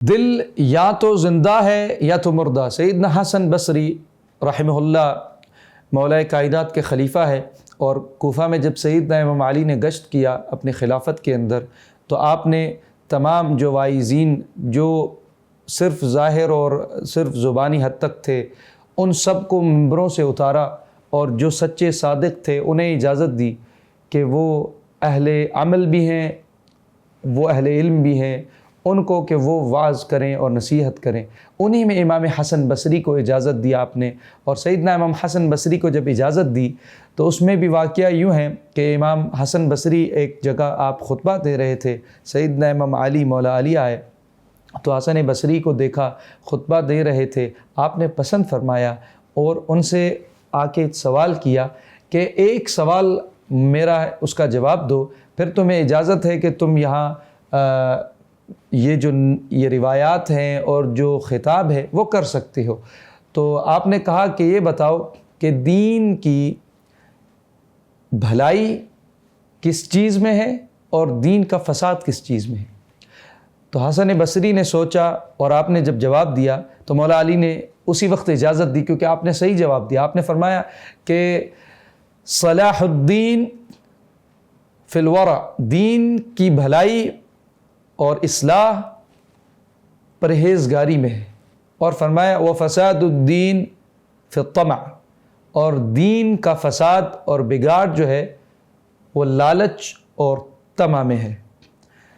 دل یا تو زندہ ہے یا تو مردہ۔ سیدنا حسن بصری رحمہ اللہ مولا کائنات کے خلیفہ ہے، اور کوفہ میں جب سیدنا امام علی نے گشت کیا اپنی خلافت کے اندر، تو آپ نے تمام جو وائزین جو صرف ظاہر اور صرف زبانی حد تک تھے ان سب کو منبروں سے اتارا، اور جو سچے صادق تھے انہیں اجازت دی کہ وہ اہل عمل بھی ہیں، وہ اہل علم بھی ہیں، ان کو کہ وہ وعظ کریں اور نصیحت کریں۔ انہی میں امام حسن بصری کو اجازت دی آپ نے، اور سیدنا امام حسن بصری کو جب اجازت دی تو اس میں بھی واقعہ یوں ہے کہ امام حسن بصری ایک جگہ آپ خطبہ دے رہے تھے، سیدنا امام علی مولا علی آئے تو حسن بصری کو دیکھا خطبہ دے رہے تھے، آپ نے پسند فرمایا اور ان سے آ کے سوال کیا کہ ایک سوال میرا اس کا جواب دو، پھر تمہیں اجازت ہے کہ تم یہاں یہ روایات ہیں اور جو خطاب ہے وہ کر سکتے ہو۔ تو آپ نے کہا کہ یہ بتاؤ کہ دین کی بھلائی کس چیز میں ہے اور دین کا فساد کس چیز میں ہے؟ تو حسن بصری نے سوچا، اور آپ نے جب جواب دیا تو مولا علی نے اسی وقت اجازت دی، کیونکہ آپ نے صحیح جواب دیا۔ آپ نے فرمایا کہ صلاح الدین فی الورع، دین کی بھلائی اور اصلاح پرہیزگاری میں ہے، اور فرمایا وفساد الدین فی الطمع، اور دین کا فساد اور بگاڑ جو ہے وہ لالچ اور طمع میں ہے۔